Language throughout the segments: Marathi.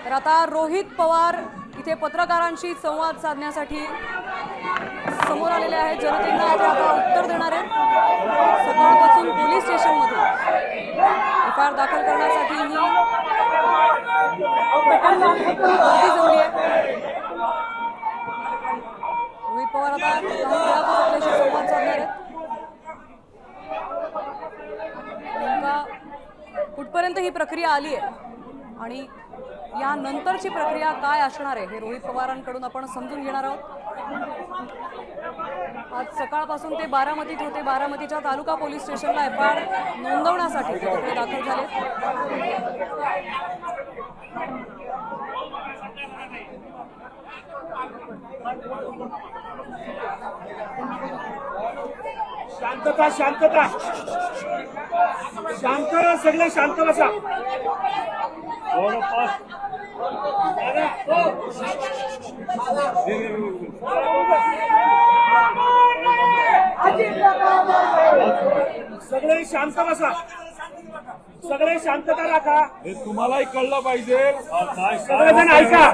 तर आता रोहित पवार इथे पत्रकारांशी संवाद साधण्यासाठी समोर आलेले आहेत। जनतेला ते आता उत्तर देणार आहेत। सकाळपासून पोलीस स्टेशनमध्ये एफआयआर दाखल करण्यासाठी ही गर्दी जमली आहे। रोहित पवार आता काही वेळातच आपल्याशी संवाद साधणार आहेत। नेमका कुठपर्यंत ही प्रक्रिया आली आहे आणि यानंतरची प्रक्रिया काय असणार आहे हे रोहित पवारांकडून आपण समजून घेणार आहोत। आज सकाळपासून ते बारामतीत होते। बारामतीच्या तालुका पोलीस स्टेशनला एफआयआर नोंदवण्यासाठी ते तिकडे दाखल झाले। शांतता शांतता शांत, सगळे शांत बसा। सगळे शांत बसा, सगळे शांतता राखा। हे तुम्हालाही कळलं पाहिजे। सगळेजण ऐका,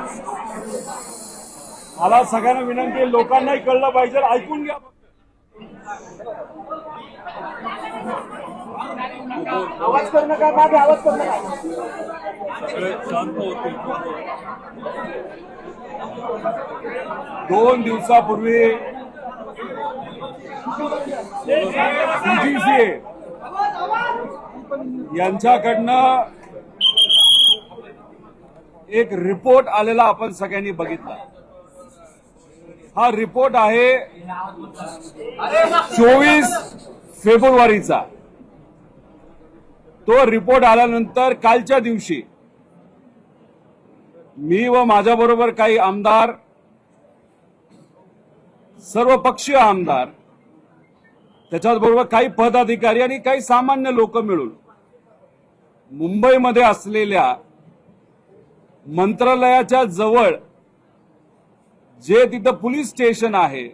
मला सगळ्यांना विनंती आहे, लोकांनाही कळलं पाहिजे, ऐकून घ्या। आवाज करू नका, मागे आवाज करू नका। सगळे शांत होतील। 2 दिवसापूर्वी DGCA यांच्याकडनं एक रिपोर्ट आलेला आपण सगळ्यांनी बघितला। हा रिपोर्ट आहे 24 फेब्रुवारीचा। तो रिपोर्ट आल्यानंतर कालच्या दिवशी मी व माझ्याबरोबर काही आमदार, सर्व पक्षीय आमदार, त्याच्याबरोबर काही पदाधिकारी आणि काही सामान्य लोक मिळून मुंबईमध्ये असलेल्या मंत्रालयाच्या जवळ जे तिथं पोलीस स्टेशन आहे,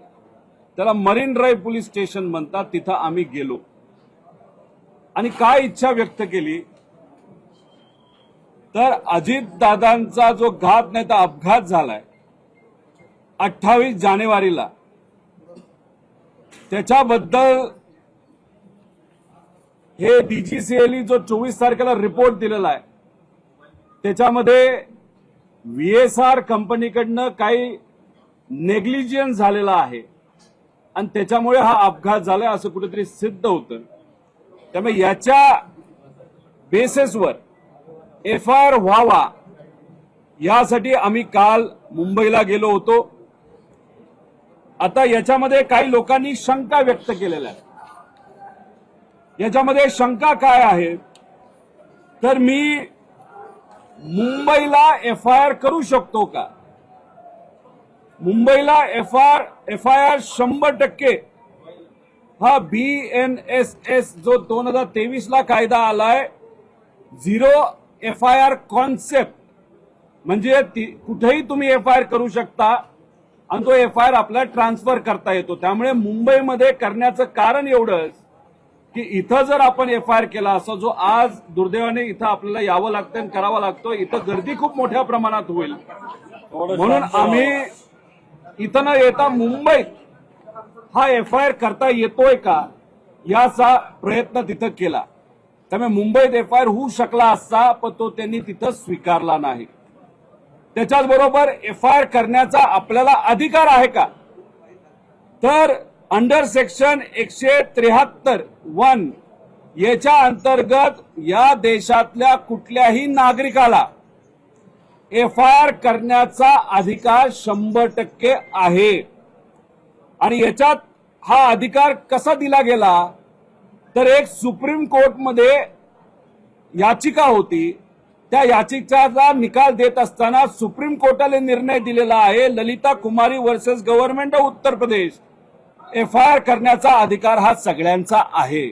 त्याला मरीन ड्राईव्ह पोलीस स्टेशन म्हणतात, तिथं आम्ही गेलो आणि काय इच्छा व्यक्त केली तर अजितदादांचा जो घात नाही तर अपघात झालाय 28 जानेवारीला, त्याच्याबद्दल हे DGCA जो 24 तारखेला रिपोर्ट दिलेला आहे त्याच्यामध्ये VSR कंपनीकडनं काही नेग्लिजन्स झालेला आहे आणि त्याच्यामुळे हा अपघात झालाय असं कुठेतरी सिद्ध होतं। त्यामुळे याच्या बेसिसवर एफआयआर व्हावा यासाठी आम्ही काल मुंबईला गेलो होतो। आता याच्यामध्ये काही लोकांनी शंका व्यक्त केलेल्या आहे। याच्यामध्ये शंका काय आहे तर मी मुंबईला एफआयआर करू शकतो का? मुंबईला एफआयआर 100% हा BNSS जो 2023 ला कायदा आलाय, झिरो एफआयआर कॉन्सेप्ट, म्हणजे कुठेही तुम्ही एफआयआर करू शकता आणि तो एफआयआर आपल्याला ट्रान्सफर करता येतो। त्यामुळे मुंबईमध्ये करण्याचं कारण एवढंच की इथं जर आपण एफआयआर केला असं जो आज दुर्दैवाने इथं आपल्याला यावं लागतं आणि करावं लागतं, इथं गर्दी खूप मोठ्या प्रमाणात होईल म्हणून आम्ही इथं न येता मुंबईत हा एफआयआर करता येतोय का याचा प्रयत्न तिथं केला। त्यामुळे मुंबईत एफआयआर होऊ शकला असता पण तो त्यांनी तिथं स्वीकारला नाही। त्याच्याच बरोबर एफआयआर करण्याचा आपल्याला अधिकार आहे का तर अंडर सेक्शन 173(1) याच्या अंतर्गत या देशातल्या कुठल्याही नागरिकाला एफआयआर करण्याचा अधिकार 100% आहे। आणि याच्यात हा अधिकार कसा दिला गेला तर एक सुप्रीम कोर्टमध्ये याचिका होती, त्या याचिकेचा निकाल देत असताना सुप्रीम कोर्टाने निर्णय दिलेला आहे ललिता कुमारी versus government of Uttar Pradesh, FIR करण्याचा अधिकार हा सगळ्यांचा आहे।